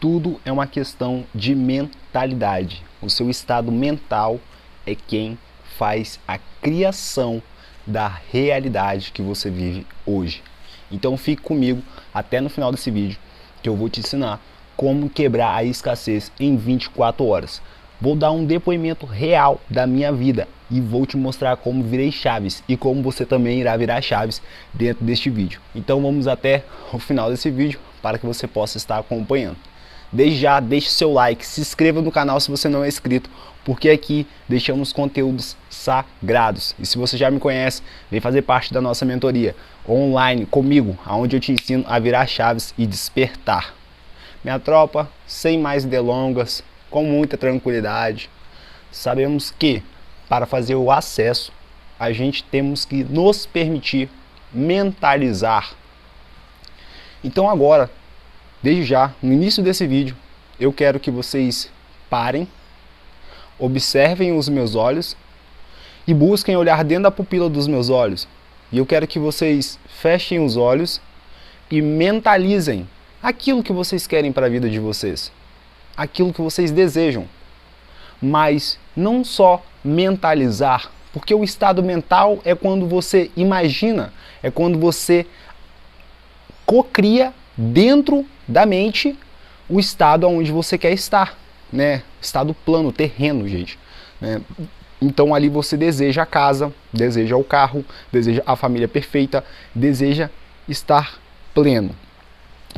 Tudo é uma questão de mentalidade. O seu estado mental é quem faz a criação da realidade que você vive hoje. Então fique comigo até no final desse vídeo, que eu vou te ensinar como quebrar a escassez em 24 horas. Vou dar um depoimento real da minha vida e vou te mostrar como virei chaves e como você também irá virar chaves dentro deste vídeo. Então vamos até o final desse vídeo para que você possa estar acompanhando. Desde já, deixe seu like, se inscreva no canal se você não é inscrito, porque aqui deixamos conteúdos sagrados. E se você já me conhece, vem fazer parte da nossa mentoria online comigo, onde eu te ensino a virar chaves e despertar. Minha tropa, sem mais delongas, com muita tranquilidade, sabemos que para fazer o acesso, a gente temos que nos permitir mentalizar. Então agora, desde já, no início desse vídeo, eu quero que vocês parem, observem os meus olhos e busquem olhar dentro da pupila dos meus olhos. E eu quero que vocês fechem os olhos e mentalizem aquilo que vocês querem para a vida de vocês, aquilo que vocês desejam. Mas não só mentalizar, porque o estado mental é quando você imagina, é quando você cocria dentro da mente o estado onde você quer estar, né? Estado plano, terreno, gente, né? Então ali você deseja a casa, deseja o carro, deseja a família perfeita, deseja estar pleno.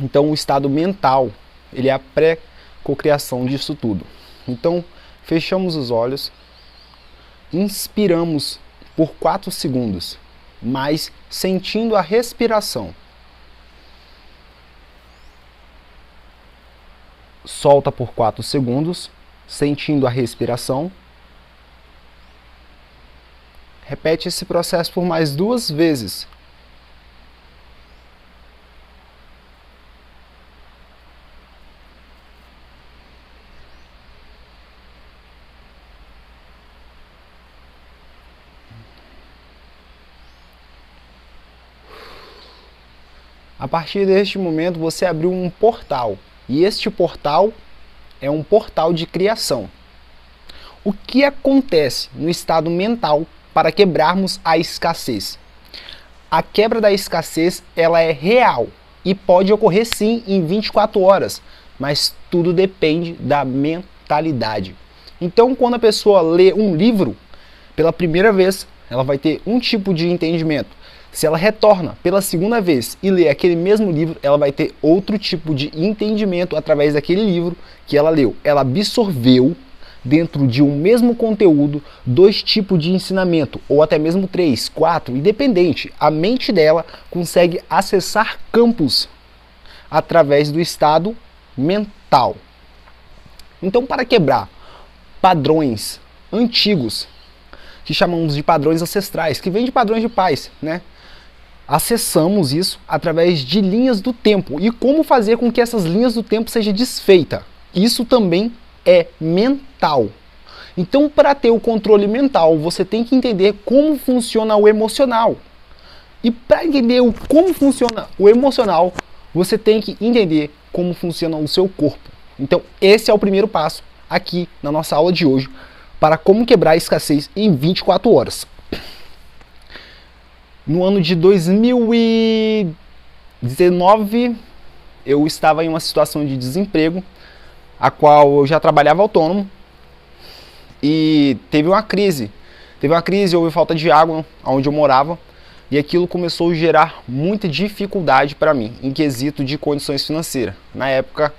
Então o estado mental, ele é a pré-cocriação disso tudo. Então fechamos os olhos, inspiramos por 4 segundos, mas sentindo a respiração. Solta por 4 segundos, sentindo a respiração. Repete esse processo por mais 2 vezes. A partir deste momento você abriu um portal. E este portal é um portal de criação. O que acontece no estado mental para quebrarmos a escassez? A quebra da escassez, ela é real e pode ocorrer sim em 24 horas, mas tudo depende da mentalidade. Então, quando a pessoa lê um livro pela primeira vez, ela vai ter um tipo de entendimento. Se ela retorna pela segunda vez e lê aquele mesmo livro, ela vai ter outro tipo de entendimento através daquele livro que ela leu. Ela absorveu dentro de um mesmo conteúdo 2 tipos de ensinamento, ou até mesmo 3, 4, independente. A mente dela consegue acessar campos através do estado mental. Então, para quebrar padrões antigos, que chamamos de padrões ancestrais, que vêm de padrões de pais, né? Acessamos isso através de linhas do tempo. E como fazer com que essas linhas do tempo sejam desfeitas? Isso também é mental. Então, para ter o controle mental, você tem que entender como funciona o emocional. E para entender como funciona o emocional, você tem que entender como funciona o seu corpo. Então, esse é o primeiro passo aqui na nossa aula de hoje para como quebrar a escassez em 24 horas. No ano de 2019, eu estava em uma situação de desemprego, a qual eu já trabalhava autônomo, e teve uma crise, houve falta de água onde eu morava, e aquilo começou a gerar muita dificuldade para mim, em quesito de condições financeiras. Na época,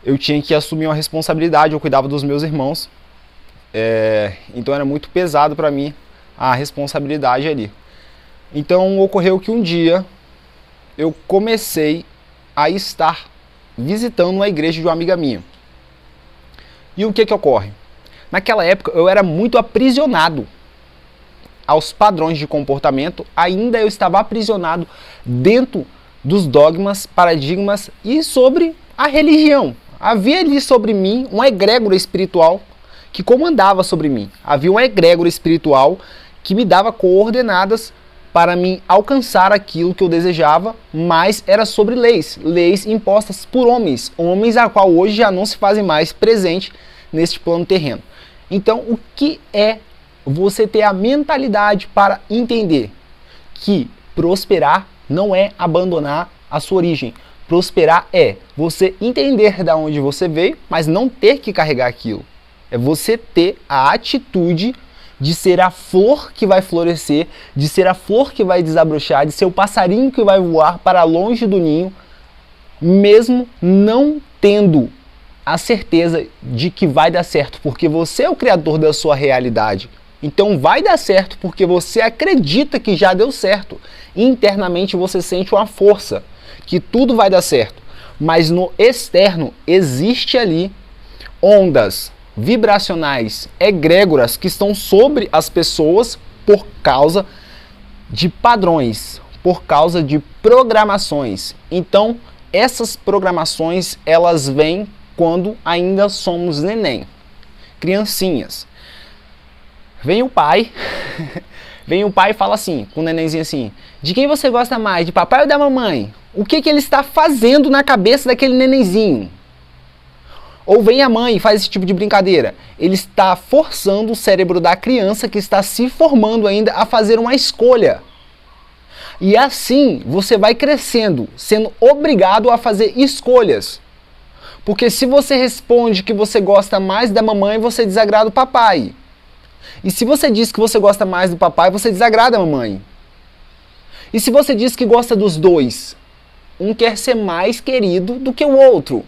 eu tinha que assumir uma responsabilidade, eu cuidava dos meus irmãos, então era muito pesado para mim a responsabilidade ali. Então ocorreu que um dia eu comecei a estar visitando uma igreja de uma amiga minha. E o que ocorre? Naquela época eu era muito aprisionado aos padrões de comportamento, ainda eu estava aprisionado dentro dos dogmas, paradigmas e sobre a religião. Havia ali sobre mim uma egrégora espiritual que comandava sobre mim. Havia uma egrégora espiritual que me dava coordenadas para mim alcançar aquilo que eu desejava, mas era sobre leis impostas por homens a qual hoje já não se fazem mais presente neste plano terreno. Então, o que é você ter a mentalidade para entender que prosperar não é abandonar a sua origem. Prosperar é você entender de onde você veio, mas não ter que carregar aquilo. É você ter a atitude de ser a flor que vai florescer, de ser a flor que vai desabrochar, de ser o passarinho que vai voar para longe do ninho, mesmo não tendo a certeza de que vai dar certo, porque você é o criador da sua realidade. Então vai dar certo porque você acredita que já deu certo. Internamente você sente uma força, que tudo vai dar certo. Mas no externo existe ali ondas vibracionais, egrégoras, que estão sobre as pessoas por causa de padrões, por causa de programações. Então, essas programações, elas vêm quando ainda somos neném, criancinhas. Vem o pai e fala assim, com o nenenzinho assim, de quem você gosta mais, de papai ou da mamãe? O que ele está fazendo na cabeça daquele nenenzinho? Ou vem a mãe e faz esse tipo de brincadeira. Ele está forçando o cérebro da criança que está se formando ainda a fazer uma escolha. E assim você vai crescendo, sendo obrigado a fazer escolhas. Porque se você responde que você gosta mais da mamãe, você desagrada o papai. E se você diz que você gosta mais do papai, você desagrada a mamãe. E se você diz que gosta dos dois, um quer ser mais querido do que o outro.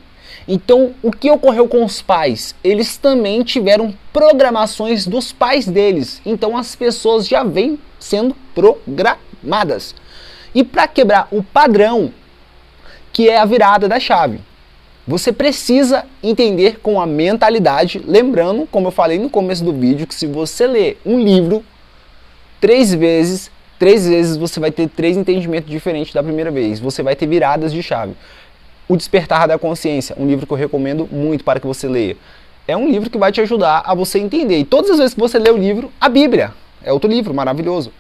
Então, o que ocorreu com os pais? Eles também tiveram programações dos pais deles. Então, as pessoas já vêm sendo programadas. E para quebrar o padrão, que é a virada da chave, você precisa entender com a mentalidade, lembrando, como eu falei no começo do vídeo, que se você ler um livro 3 vezes você vai ter 3 entendimentos diferentes da primeira vez. Você vai ter viradas de chave. O Despertar da Consciência, um livro que eu recomendo muito para que você leia. É um livro que vai te ajudar a você entender. E todas as vezes que você lê o livro, a Bíblia é outro livro maravilhoso.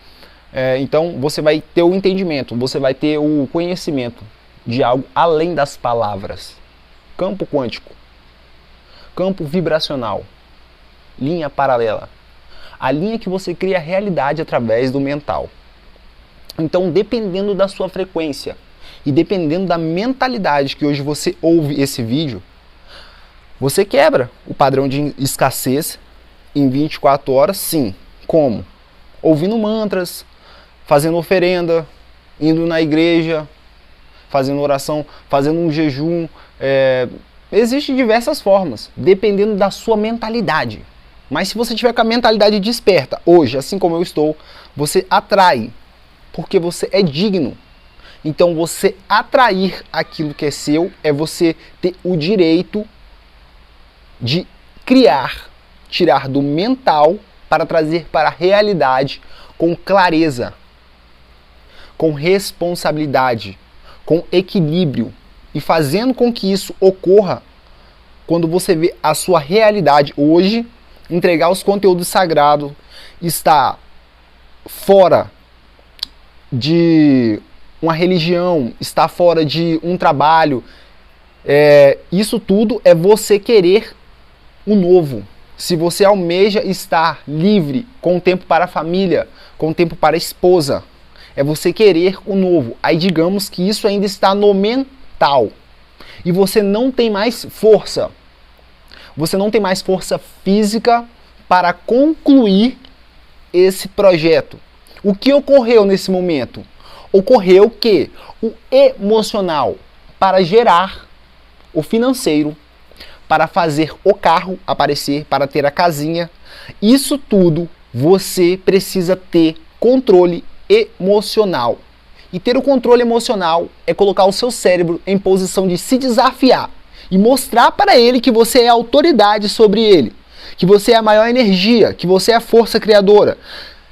Então você vai ter o entendimento, você vai ter o conhecimento de algo além das palavras. Campo quântico, campo vibracional, linha paralela. A linha que você cria a realidade através do mental. Então, dependendo da sua frequência e dependendo da mentalidade que hoje você ouve esse vídeo, você quebra o padrão de escassez em 24 horas, sim. Como? Ouvindo mantras, fazendo oferenda, indo na igreja, fazendo oração, fazendo um jejum. Existem diversas formas, dependendo da sua mentalidade. Mas se você tiver com a mentalidade desperta, hoje, assim como eu estou, você atrai, porque você é digno. Então você atrair aquilo que é seu é você ter o direito de criar, tirar do mental para trazer para a realidade com clareza, com responsabilidade, com equilíbrio e fazendo com que isso ocorra quando você vê a sua realidade hoje, entregar os conteúdos sagrados, está fora de uma religião, está fora de um trabalho. Isso tudo é você querer o novo. Se você almeja estar livre, com tempo para a família, com tempo para a esposa, é você querer o novo. Aí digamos que isso ainda está no mental. E você não tem mais força. Você não tem mais força física para concluir esse projeto. O que ocorreu nesse momento? Ocorreu que o emocional, para gerar o financeiro, para fazer o carro aparecer, para ter a casinha, isso tudo você precisa ter controle emocional. E ter o controle emocional é colocar o seu cérebro em posição de se desafiar e mostrar para ele que você é autoridade sobre ele, que você é a maior energia, que você é a força criadora.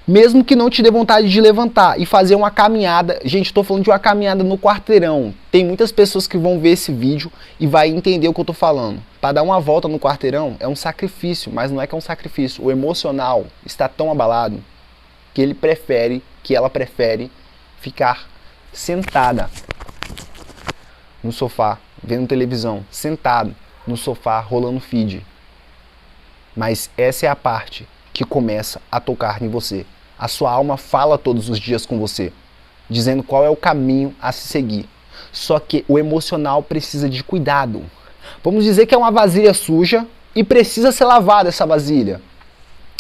Mesmo que não te dê vontade de levantar e fazer uma caminhada. Gente, estou falando de uma caminhada no quarteirão. Tem muitas pessoas que vão ver esse vídeo e vai entender o que eu estou falando. Para dar uma volta no quarteirão é um sacrifício, mas não é que é um sacrifício. O emocional está tão abalado. que ela prefere ficar sentada no sofá, vendo televisão, sentado no sofá, rolando feed. Mas essa é a parte que começa a tocar em você. A sua alma fala todos os dias com você, dizendo qual é o caminho a se seguir. Só que o emocional precisa de cuidado. Vamos dizer que é uma vasilha suja e precisa ser lavada essa vasilha.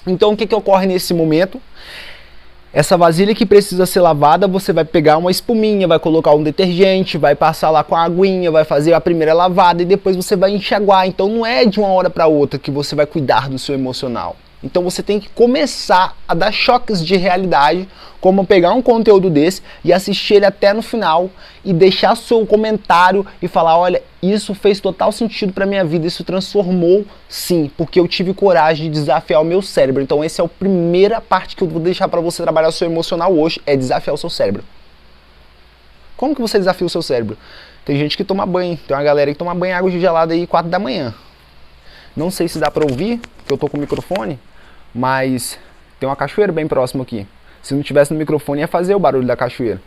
Então o que ocorre nesse momento? Essa vasilha que precisa ser lavada, você vai pegar uma espuminha, vai colocar um detergente, vai passar lá com a aguinha, vai fazer a primeira lavada e depois você vai enxaguar. Então não é de uma hora para outra que você vai cuidar do seu emocional. Então você tem que começar a dar choques de realidade, como pegar um conteúdo desse e assistir ele até no final e deixar seu comentário e falar, olha, isso fez total sentido para minha vida, isso transformou sim, porque eu tive coragem de desafiar o meu cérebro. Então essa é a primeira parte que eu vou deixar para você trabalhar o seu emocional hoje, é desafiar o seu cérebro. Como que você desafia o seu cérebro? Tem gente que toma banho, tem uma galera que toma banho água gelada aí 4 da manhã. Não sei se dá para ouvir, porque eu tô com o microfone, mas tem uma cachoeira bem próximo aqui. Se não tivesse no microfone, ia fazer o barulho da cachoeira.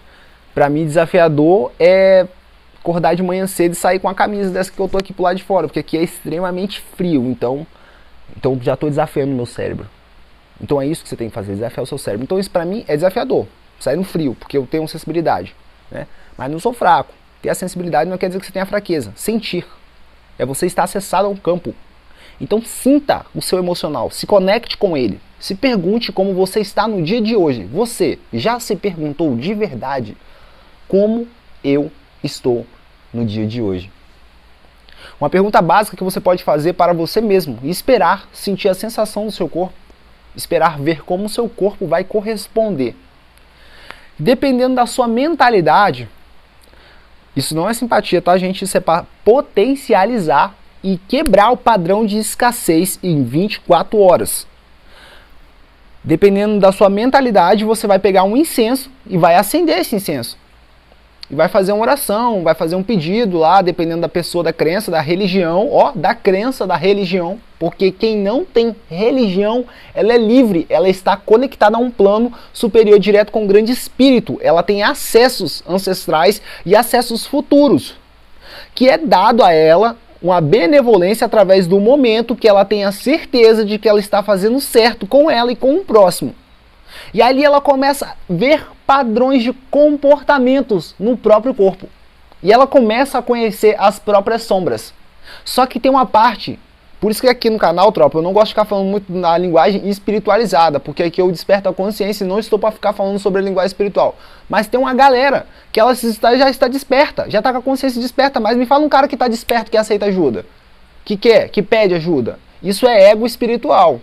Pra mim, desafiador é acordar de manhã cedo e sair com a camisa dessa que eu tô aqui pro lado de fora, porque aqui é extremamente frio, então já tô desafiando o meu cérebro. Então é isso que você tem que fazer, desafiar o seu cérebro. Então isso pra mim é desafiador, sair no frio, porque eu tenho sensibilidade, né? Mas não sou fraco. Ter a sensibilidade não quer dizer que você tenha fraqueza. Sentir é você estar acessado ao campo. Então sinta o seu emocional, se conecte com ele, se pergunte como você está no dia de hoje. Você já se perguntou de verdade como eu estou no dia de hoje? Uma pergunta básica que você pode fazer para você mesmo e esperar sentir a sensação do seu corpo, esperar ver como o seu corpo vai corresponder. Dependendo da sua mentalidade, isso não é simpatia, tá, gente? Isso é para potencializar e quebrar o padrão de escassez em 24 horas. Dependendo da sua mentalidade, você vai pegar um incenso e vai acender esse incenso. E vai fazer uma oração, vai fazer um pedido lá, dependendo da pessoa, da crença, da religião, da crença, da religião. Porque quem não tem religião, ela é livre, ela está conectada a um plano superior direto com o grande espírito. Ela tem acessos ancestrais e acessos futuros, que é dado a ela uma benevolência através do momento que ela tenha certeza de que ela está fazendo certo com ela e com o próximo. E ali ela começa a ver padrões de comportamentos no próprio corpo. E ela começa a conhecer as próprias sombras. Só que tem uma parte, por isso que aqui no canal, tropa, eu não gosto de ficar falando muito na linguagem espiritualizada, porque aqui eu desperto a consciência e não estou para ficar falando sobre a linguagem espiritual. Mas tem uma galera que ela já está desperta, já está com a consciência desperta, mas me fala um cara que está desperto, que aceita ajuda, que quer, que pede ajuda. Isso é ego espiritual.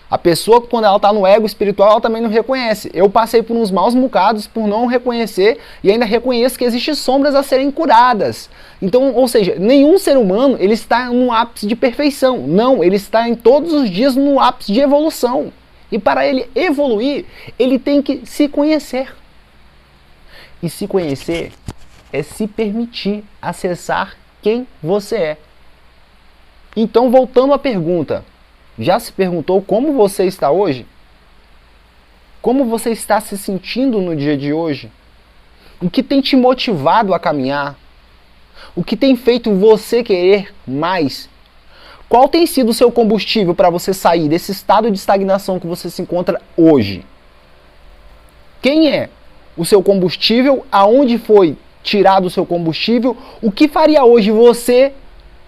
A pessoa, quando ela está no ego espiritual, ela também não reconhece. Eu passei por uns maus bocados por não reconhecer e ainda reconheço que existem sombras a serem curadas. Então, ou seja, nenhum ser humano ele está no ápice de perfeição. Não, ele está em todos os dias no ápice de evolução. E para ele evoluir, ele tem que se conhecer. E se conhecer é se permitir acessar quem você é. Então, voltando à pergunta, já se perguntou como você está hoje? Como você está se sentindo no dia de hoje? O que tem te motivado a caminhar? O que tem feito você querer mais? Qual tem sido o seu combustível para você sair desse estado de estagnação que você se encontra hoje? Quem é o seu combustível? Aonde foi tirado o seu combustível? O que faria hoje você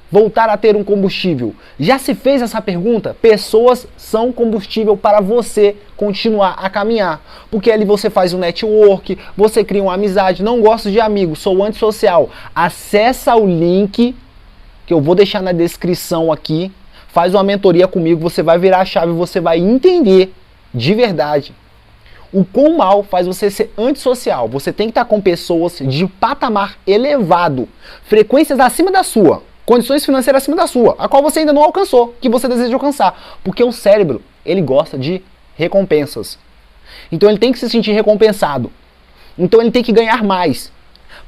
voltar a ter um combustível? Já se fez essa pergunta? Pessoas são combustível para você continuar a caminhar. Porque ali você faz um network, você cria uma amizade. Não gosto de amigos, sou antissocial. Acessa o link que eu vou deixar na descrição aqui. Faz uma mentoria comigo, você vai virar a chave, você vai entender de verdade o quão mal faz você ser antissocial. Você tem que estar com pessoas de patamar elevado, frequências acima da sua, condições financeiras acima da sua, a qual você ainda não alcançou, que você deseja alcançar. Porque o cérebro, ele gosta de recompensas. Então ele tem que se sentir recompensado. Então ele tem que ganhar mais.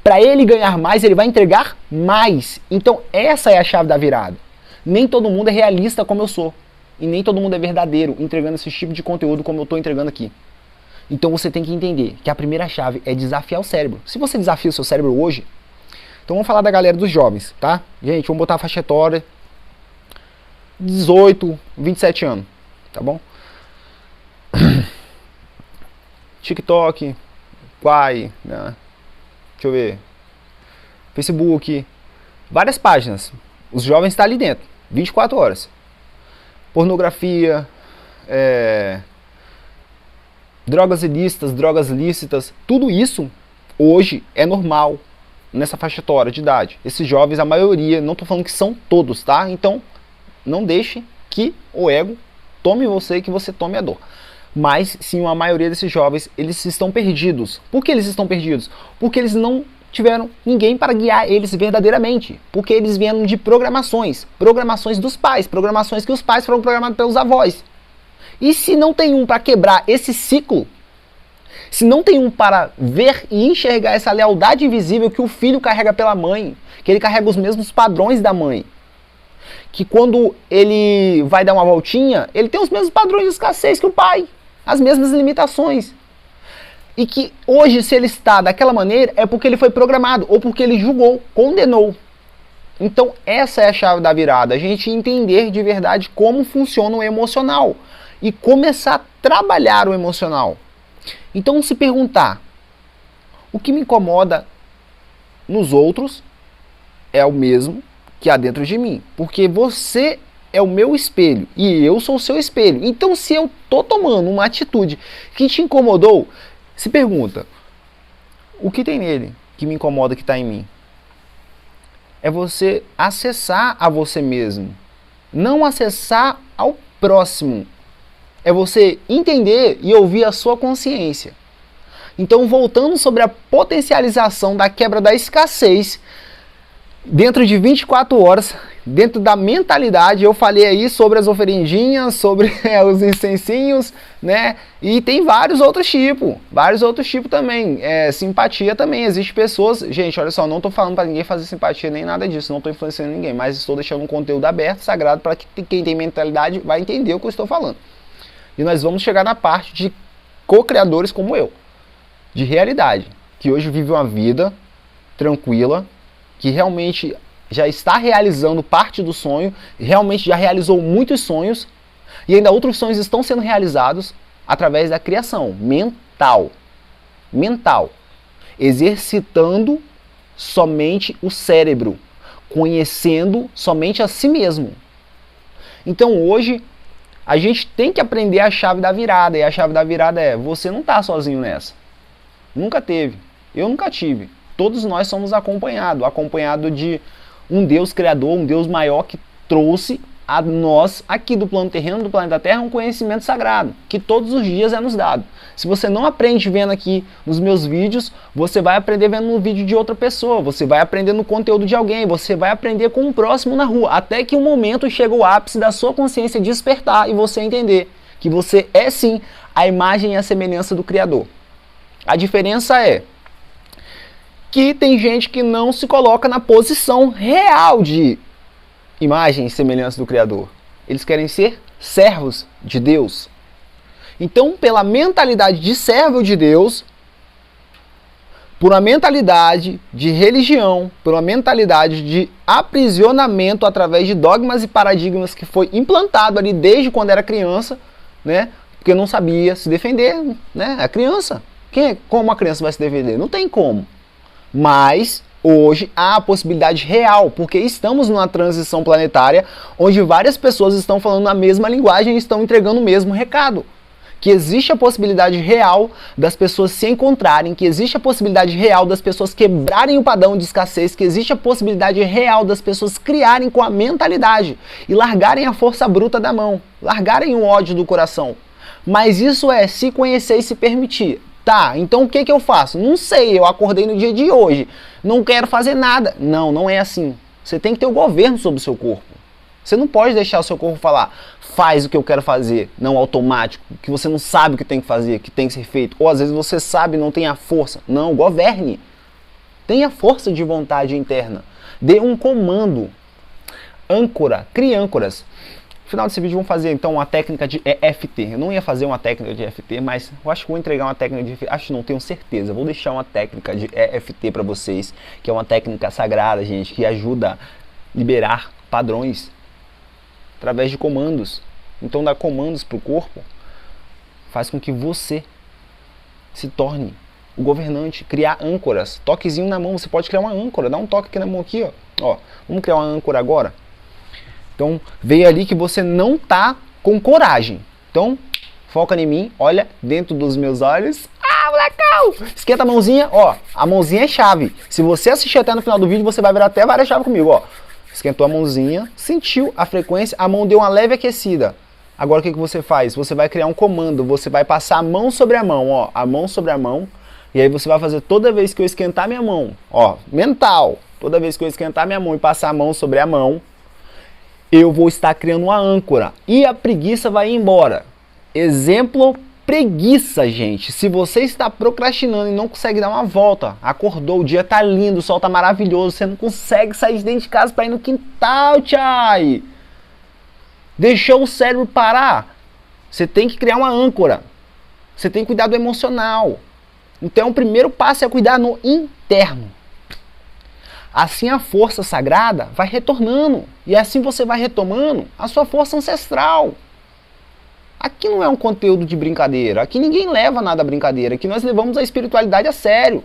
Para ele ganhar mais, ele vai entregar mais. Então essa é a chave da virada. Nem todo mundo é realista como eu sou. E nem todo mundo é verdadeiro entregando esse tipo de conteúdo como eu estou entregando aqui. Então você tem que entender que a primeira chave é desafiar o cérebro. Se você desafia o seu cérebro hoje, então vamos falar da galera dos jovens, tá? Gente, vamos botar a faixa etária 18, 27 anos, tá bom? TikTok, Quai, né? Deixa eu ver, Facebook, várias páginas. Os jovens estão ali dentro, 24 horas. Pornografia, drogas ilícitas, drogas lícitas, tudo isso hoje é normal nessa faixa etária de idade. Esses jovens, a maioria, não estou falando que são todos, tá? Então, não deixe que o ego tome você e que você tome a dor. Mas, sim, a maioria desses jovens, eles estão perdidos. Por que eles estão perdidos? Porque eles não tiveram ninguém para guiar eles verdadeiramente. Porque eles vieram de programações dos pais, programações que os pais foram programados pelos avós. E se não tem um para quebrar esse ciclo, se não tem um para ver e enxergar essa lealdade invisível que o filho carrega pela mãe, que ele carrega os mesmos padrões da mãe, que quando ele vai dar uma voltinha, ele tem os mesmos padrões de escassez que o pai, as mesmas limitações. E que hoje, se ele está daquela maneira, é porque ele foi programado, ou porque ele julgou, condenou. Então essa é a chave da virada, a gente entender de verdade como funciona o emocional e começar a trabalhar o emocional. Então se perguntar, o que me incomoda nos outros é o mesmo que há dentro de mim, porque você é o meu espelho e eu sou o seu espelho. Então se eu tô tomando uma atitude que te incomodou, se pergunta, o que tem nele que me incomoda que está em mim? É você acessar a você mesmo, não acessar ao próximo. É você entender e ouvir a sua consciência. Então, voltando sobre a potencialização da quebra da escassez, dentro de 24 horas, dentro da mentalidade, eu falei aí sobre as oferendinhas, sobre os incensinhos, né? E tem vários outros tipos também. Simpatia também, existe pessoas... Gente, olha só, não estou falando para ninguém fazer simpatia nem nada disso, não estou influenciando ninguém, mas estou deixando um conteúdo aberto, sagrado, para que quem tem mentalidade vai entender o que eu estou falando. E nós vamos chegar na parte de co-criadores como eu, de realidade, que hoje vive uma vida tranquila, que realmente já está realizando parte do sonho, realmente já realizou muitos sonhos, e ainda outros sonhos estão sendo realizados através da criação mental, exercitando somente o cérebro, conhecendo somente a si mesmo. Então hoje a gente tem que aprender a chave da virada, e a chave da virada é, você não está sozinho nessa. Nunca teve. Eu nunca tive. Todos nós somos acompanhado de um Deus criador, um Deus maior que trouxe a nós, aqui do plano terreno, do planeta Terra, um conhecimento sagrado, que todos os dias é nos dado. Se você não aprende vendo aqui nos meus vídeos, você vai aprender vendo no vídeo de outra pessoa, você vai aprender no conteúdo de alguém, você vai aprender com o próximo na rua, até que um momento chega o ápice da sua consciência despertar e você entender que você é sim a imagem e a semelhança do Criador. A diferença é que tem gente que não se coloca na posição real de imagem e semelhança do Criador. Eles querem ser servos de Deus. Então, pela mentalidade de servo de Deus, por uma mentalidade de religião, por uma mentalidade de aprisionamento através de dogmas e paradigmas que foi implantado ali desde quando era criança, né? Porque não sabia se defender, né? A criança. Como a criança vai se defender? Não tem como. Mas hoje há a possibilidade real, porque estamos numa transição planetária onde várias pessoas estão falando a mesma linguagem e estão entregando o mesmo recado. Que existe a possibilidade real das pessoas se encontrarem, que existe a possibilidade real das pessoas quebrarem o padrão de escassez, que existe a possibilidade real das pessoas criarem com a mentalidade e largarem a força bruta da mão, largarem o ódio do coração. Mas isso é se conhecer e se permitir. Tá, então o que eu faço? Não sei, eu acordei no dia de hoje, não quero fazer nada. Não, não é assim. Você tem que ter o governo sobre o seu corpo. Você não pode deixar o seu corpo falar, faz o que eu quero fazer, não automático, que você não sabe o que tem que fazer, que tem que ser feito. Ou às vezes você sabe e não tem a força. Não, governe. Tenha força de vontade interna. Dê um comando. Âncora, crie âncoras. final desse vídeo vamos fazer então uma técnica de EFT. Eu não ia fazer uma técnica de EFT, mas eu acho que vou entregar uma técnica de EFT. Acho, não tenho certeza. Vou deixar uma técnica de EFT para vocês, que é uma técnica sagrada, gente, que ajuda a liberar padrões através de comandos. Então dar comandos para o corpo faz com que você se torne o governante, criar âncoras. Toquezinho na mão, você pode criar uma âncora. Dá um toque aqui na mão aqui, ó. Vamos criar uma âncora agora. Então, veio ali que você não tá com coragem. Então, foca em mim, olha dentro dos meus olhos. Ah, molecão! Esquenta a mãozinha, ó. A mãozinha é chave. Se você assistir até no final do vídeo, você vai virar até várias chaves comigo, ó. Esquentou a mãozinha, sentiu a frequência, a mão deu uma leve aquecida. Agora o que você faz? Você vai criar um comando, você vai passar a mão sobre a mão, ó. A mão sobre a mão. E aí você vai fazer toda vez que eu esquentar minha mão, ó, mental. Toda vez que eu esquentar minha mão e passar a mão sobre a mão, eu vou estar criando uma âncora e a preguiça vai embora. Exemplo, preguiça, gente. Se você está procrastinando e não consegue dar uma volta, acordou, o dia tá lindo, o sol tá maravilhoso, você não consegue sair de dentro de casa para ir no quintal, tchai. Deixou o cérebro parar. Você tem que criar uma âncora. Você tem que cuidar do emocional. Então o primeiro passo é cuidar no interno. Assim a força sagrada vai retornando. E assim você vai retomando a sua força ancestral. Aqui não é um conteúdo de brincadeira. Aqui ninguém leva nada a brincadeira. Aqui nós levamos a espiritualidade a sério.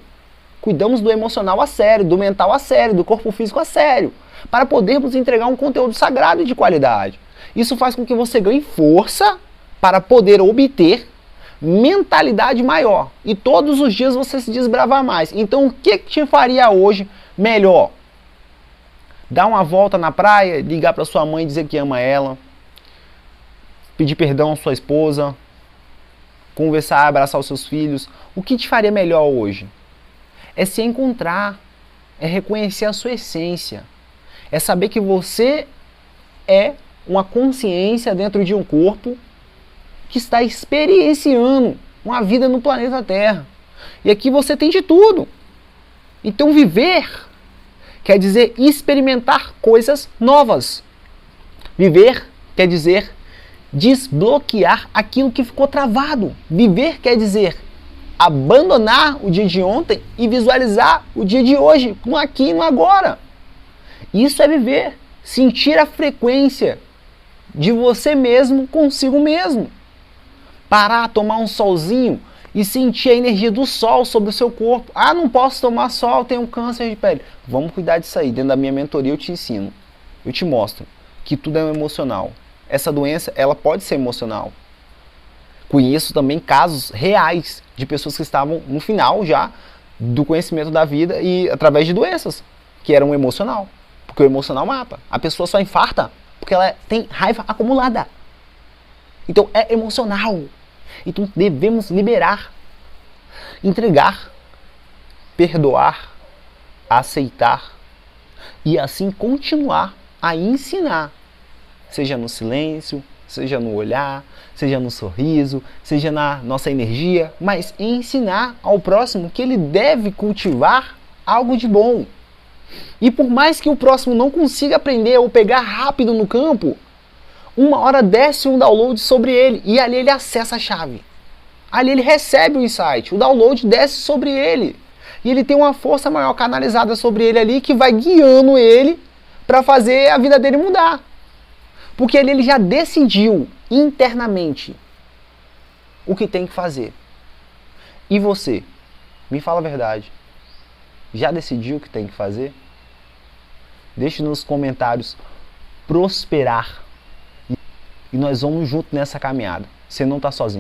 Cuidamos do emocional a sério, do mental a sério, do corpo físico a sério. Para podermos entregar um conteúdo sagrado e de qualidade. Isso faz com que você ganhe força para poder obter mentalidade maior. E todos os dias você se desbravar mais. Então o que te faria hoje melhor? Dar uma volta na praia, ligar para sua mãe e dizer que ama ela, pedir perdão à sua esposa, conversar, abraçar os seus filhos. O que te faria melhor hoje? É se encontrar, é reconhecer a sua essência, é saber que você é uma consciência dentro de um corpo que está experienciando uma vida no planeta Terra. E aqui você tem de tudo. Então viver quer dizer experimentar coisas novas. Viver quer dizer desbloquear aquilo que ficou travado. Viver quer dizer abandonar o dia de ontem e visualizar o dia de hoje, no aqui e no agora. Isso é viver. Sentir a frequência de você mesmo consigo mesmo. Parar, tomar um solzinho e sentir a energia do sol sobre o seu corpo. Ah, não posso tomar sol, tenho câncer de pele. Vamos cuidar disso aí. Dentro da minha mentoria eu te ensino. Eu te mostro que tudo é emocional. Essa doença, ela pode ser emocional. Conheço também casos reais de pessoas que estavam no final já do conhecimento da vida e através de doenças que eram emocional. Porque o emocional mata. A pessoa só infarta porque ela tem raiva acumulada. Então é emocional. Então devemos liberar, entregar, perdoar, aceitar e assim continuar a ensinar. Seja no silêncio, seja no olhar, seja no sorriso, seja na nossa energia, mas ensinar ao próximo que ele deve cultivar algo de bom. E por mais que o próximo não consiga aprender ou pegar rápido no campo, uma hora desce um download sobre ele e ali ele acessa a chave. Ali ele recebe o insight, o download desce sobre ele. E ele tem uma força maior canalizada sobre ele ali que vai guiando ele para fazer a vida dele mudar. Porque ali ele já decidiu internamente o que tem que fazer. E você? Me fala a verdade. Já decidiu o que tem que fazer? Deixe nos comentários prosperar. E nós vamos junto nessa caminhada. Você não está sozinho.